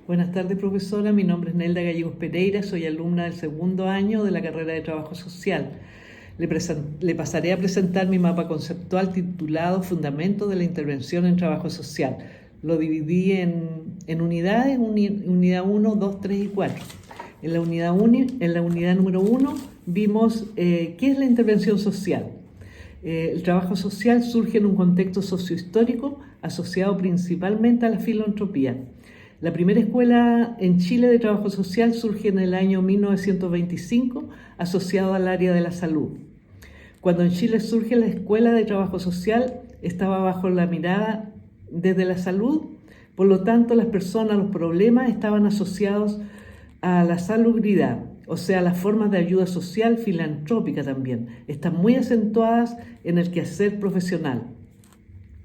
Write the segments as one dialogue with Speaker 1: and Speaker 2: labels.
Speaker 1: Buenas tardes, profesora. Mi nombre es Nelda Gallegos Pereira, soy alumna del segundo año de la carrera de Trabajo Social. Le pasaré a presentar mi mapa conceptual titulado Fundamentos de la Intervención en Trabajo Social. Lo dividí en unidades, unidad 1, 2, 3 y 4. En la unidad número 1 vimos qué es la intervención social. El trabajo social surge en un contexto sociohistórico asociado principalmente a la filantropía. La primera escuela en Chile de trabajo social surge en el año 1925, asociado al área de la salud. Cuando en Chile surge la escuela de trabajo social, estaba bajo la mirada desde la salud, por lo tanto las personas, los problemas estaban asociados a la salubridad, o sea, las formas de ayuda social filantrópica también, están muy acentuadas en el quehacer profesional.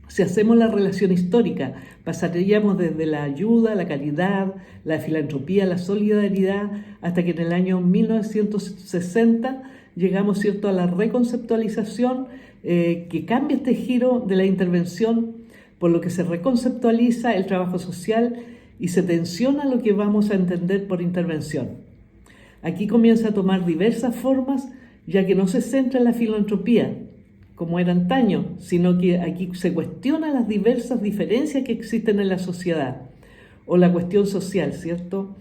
Speaker 1: Si hacemos la relación histórica, pasaríamos desde la ayuda, la caridad, la filantropía, la solidaridad, hasta que en el año 1960 llegamos, ¿cierto?, a la reconceptualización que cambia este giro de la intervención, por lo que se reconceptualiza el trabajo social y se tensiona lo que vamos a entender por intervención. Aquí comienza a tomar diversas formas, ya que no se centra en la filantropía, como era antaño, sino que aquí se cuestionan las diversas diferencias que existen en la sociedad, o la cuestión social, ¿cierto?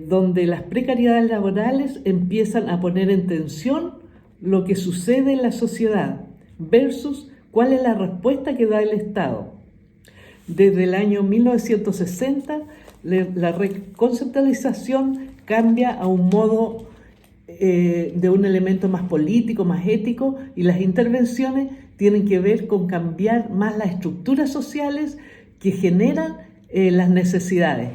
Speaker 1: Donde las precariedades laborales empiezan a poner en tensión lo que sucede en la sociedad versus cuál es la respuesta que da el Estado. Desde el año 1960, la reconceptualización cambia a un modo de un elemento más político, más ético, y las intervenciones tienen que ver con cambiar más las estructuras sociales que generan las necesidades.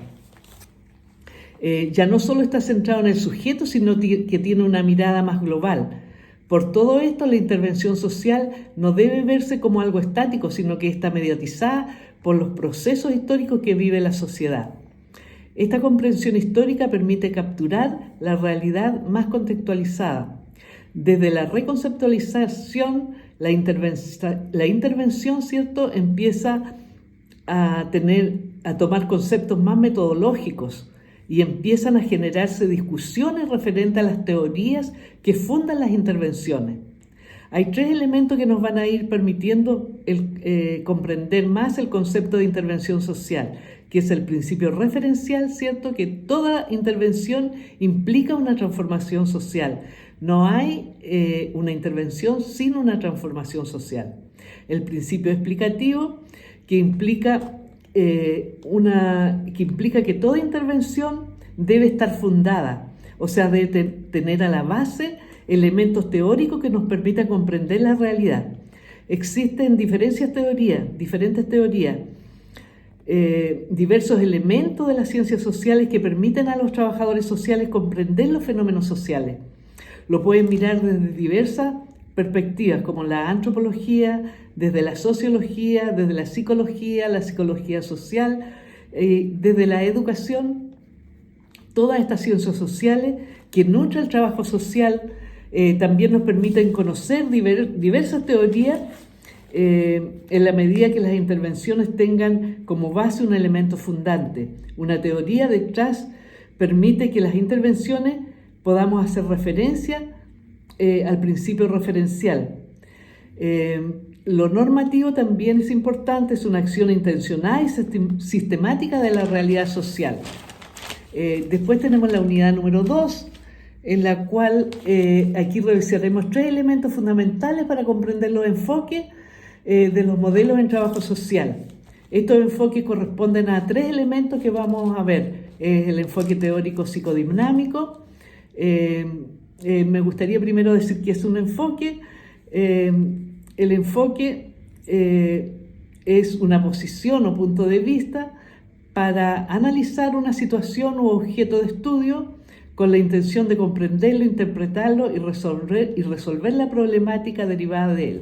Speaker 1: Ya no solo está centrado en el sujeto, sino que tiene una mirada más global. Por todo esto, la intervención social no debe verse como algo estático, sino que está mediatizada por los procesos históricos que vive la sociedad. Esta comprensión histórica permite capturar la realidad más contextualizada. Desde la reconceptualización, la intervención, ¿cierto?, empieza a tomar conceptos más metodológicos y empiezan a generarse discusiones referentes a las teorías que fundan las intervenciones. Hay tres elementos que nos van a ir permitiendo comprender más el concepto de intervención social, que es el principio referencial, ¿cierto?, que toda intervención implica una transformación social. No hay una intervención sin una transformación social. El principio explicativo, que implica que toda intervención debe estar fundada, o sea, debe tener a la base elementos teóricos que nos permitan comprender la realidad. Existen diferentes teorías, diversos elementos de las ciencias sociales que permiten a los trabajadores sociales comprender los fenómenos sociales. Lo pueden mirar desde diversas perspectivas, como la antropología, desde la sociología, desde la psicología social, desde la educación. Todas estas ciencias sociales que nutren el trabajo social también nos permiten conocer diversas teorías en la medida que las intervenciones tengan como base un elemento fundante. Una teoría detrás permite que las intervenciones podamos hacer referencia al principio referencial. Lo normativo también es importante, es una acción intencionada y sistemática de la realidad social. Después tenemos la unidad número 2, en la cual aquí revisaremos tres elementos fundamentales para comprender los enfoques de los modelos en trabajo social. Estos enfoques corresponden a tres elementos que vamos a ver. El enfoque teórico psicodinámico. Me gustaría primero decir qué es un enfoque. El enfoque es una posición o punto de vista para analizar una situación u objeto de estudio con la intención de comprenderlo, interpretarlo y resolver la problemática derivada de él.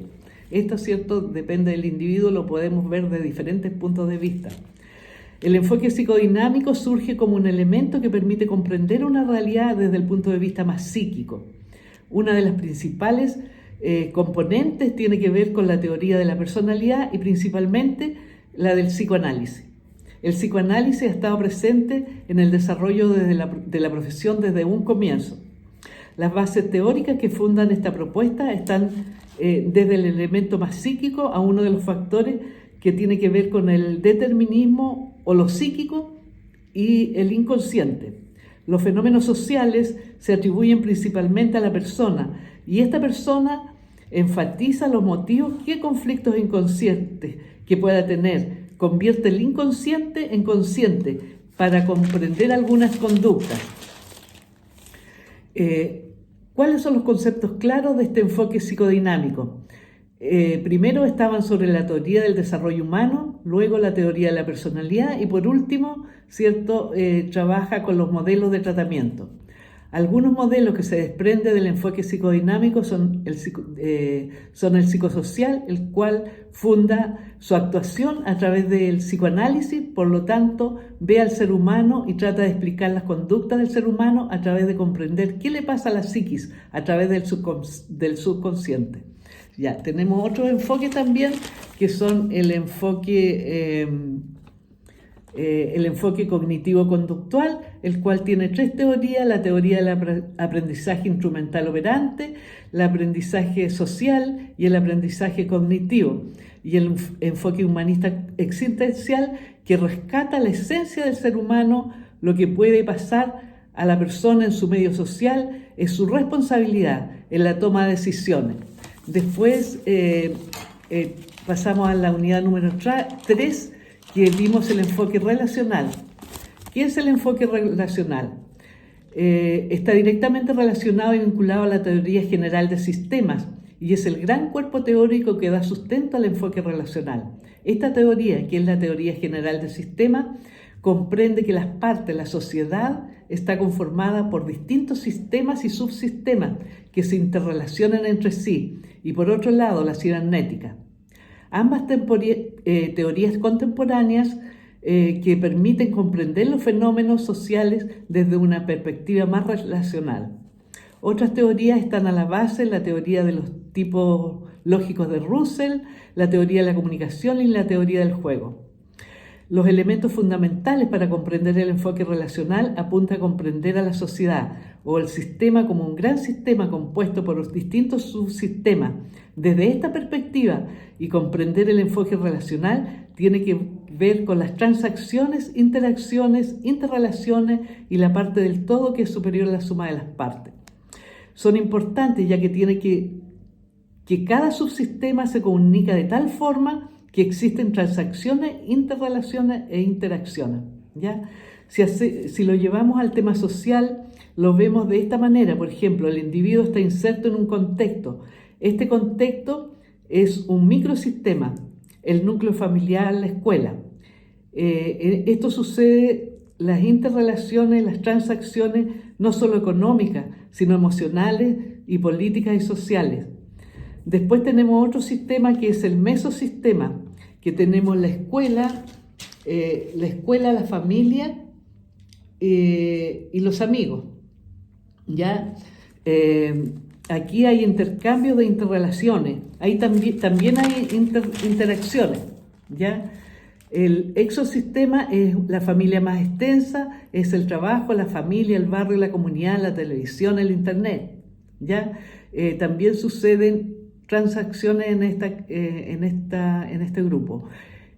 Speaker 1: Esto, ¿cierto?, depende del individuo, lo podemos ver de diferentes puntos de vista. El enfoque psicodinámico surge como un elemento que permite comprender una realidad desde el punto de vista más psíquico. Una de las principales componentes tiene que ver con la teoría de la personalidad y principalmente la del psicoanálisis. El psicoanálisis ha estado presente en el desarrollo de la profesión desde un comienzo. Las bases teóricas que fundan esta propuesta están desde el elemento más psíquico a uno de los factores que tiene que ver con el determinismo o lo psíquico y el inconsciente. Los fenómenos sociales se atribuyen principalmente a la persona y esta persona enfatiza los motivos que conflictos inconscientes que pueda tener, convierte el inconsciente en consciente para comprender algunas conductas. ¿Cuáles son los conceptos claros de este enfoque psicodinámico? Primero estaban sobre la teoría del desarrollo humano, luego la teoría de la personalidad y por último, trabaja con los modelos de tratamiento. Algunos modelos que se desprenden del enfoque psicodinámico son el psicosocial, el cual funda su actuación a través del psicoanálisis, por lo tanto, ve al ser humano y trata de explicar las conductas del ser humano a través de comprender qué le pasa a la psiquis a través del subconsciente. Ya, tenemos otro enfoque también, que son el enfoque cognitivo-conductual, el cual tiene 3 teorías: la teoría del aprendizaje instrumental operante, el aprendizaje social y el aprendizaje cognitivo, y el enfoque humanista existencial, que rescata la esencia del ser humano, lo que puede pasar a la persona en su medio social, es su responsabilidad en la toma de decisiones. Después pasamos a la unidad número 3, que vimos el enfoque relacional. ¿Qué es el enfoque relacional? Está directamente relacionado y vinculado a la teoría general de sistemas y es el gran cuerpo teórico que da sustento al enfoque relacional. Esta teoría, que es la teoría general de sistemas, comprende que las partes, la sociedad, está conformada por distintos sistemas y subsistemas que se interrelacionan entre sí, y por otro lado la cibernética. Ambas teorías contemporáneas que permiten comprender los fenómenos sociales desde una perspectiva más relacional. Otras teorías están a la base: la teoría de los tipos lógicos de Russell, la teoría de la comunicación y la teoría del juego. Los elementos fundamentales para comprender el enfoque relacional apuntan a comprender a la sociedad o el sistema como un gran sistema compuesto por distintos subsistemas. Desde esta perspectiva, y comprender el enfoque relacional tiene que ver con las transacciones, interacciones, interrelaciones y la parte del todo que es superior a la suma de las partes. Son importantes ya que tiene que cada subsistema se comunica de tal forma que existen transacciones, interrelaciones e interacciones, ¿ya? Si lo llevamos al tema social, lo vemos de esta manera. Por ejemplo, el individuo está inserto en un contexto. Este contexto es un microsistema, el núcleo familiar, la escuela. Esto sucede, las interrelaciones, las transacciones, no solo económicas, sino emocionales y políticas y sociales. Después tenemos otro sistema que es el mesosistema, que tenemos la escuela, la familia y los amigos. ¿Ya? Aquí hay intercambio de interrelaciones, ahí también hay interacciones. ¿Ya? El exosistema es la familia más extensa, es el trabajo, la familia, el barrio, la comunidad, la televisión, el internet. ¿Ya? También suceden transacciones en este grupo.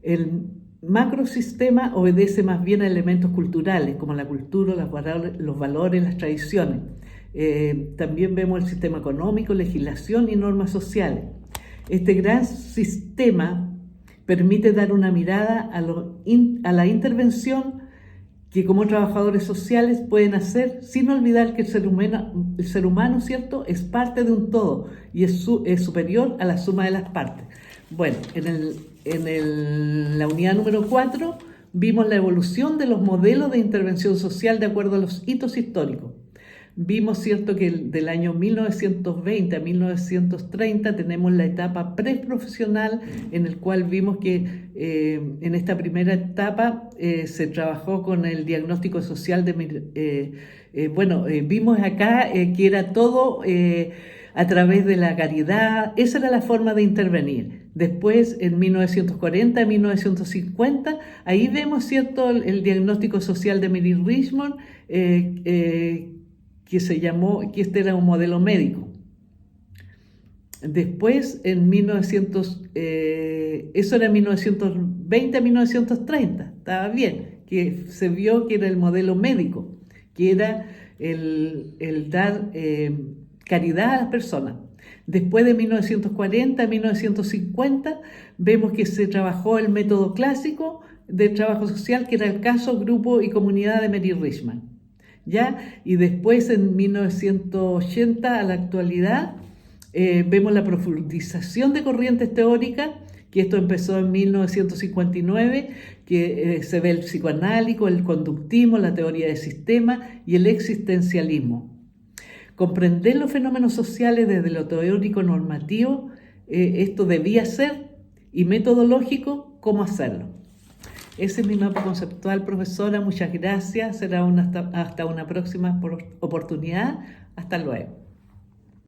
Speaker 1: El macrosistema obedece más bien a elementos culturales, como la cultura, los valores, las tradiciones. También vemos el sistema económico, legislación y normas sociales. Este gran sistema permite dar una mirada a la intervención que como trabajadores sociales pueden hacer, sin olvidar que el ser humano, ¿cierto?, es parte de un todo y es superior a la suma de las partes. Bueno, en la unidad número 4 vimos la evolución de los modelos de intervención social de acuerdo a los hitos históricos. Vimos, ¿cierto?, que del año 1920 a 1930 tenemos la etapa preprofesional, en el cual vimos que en esta primera etapa se trabajó con el diagnóstico social vimos acá que era todo a través de la caridad. Esa era la forma de intervenir. Después, en 1940 y 1950, ahí vemos, ¿cierto?, el diagnóstico social de Mary Richmond, que se llamó, que este era un modelo médico. Después, eso era en 1920 a 1930, estaba bien, que se vio que era el modelo médico, que era el dar caridad a las personas. Después de 1940 a 1950 vemos que se trabajó el método clásico del trabajo social, que era el caso, grupo y comunidad de Mary Richmond, ¿ya? Y después en 1980 a la actualidad vemos la profundización de corrientes teóricas, que esto empezó en 1959, que se ve el psicoanálisis, el conductismo, la teoría de sistemas y el existencialismo. Comprender los fenómenos sociales desde lo teórico normativo, esto debía ser, y metodológico, cómo hacerlo. Ese es mi mapa conceptual, profesora. Muchas gracias. Será hasta una próxima oportunidad. Hasta luego.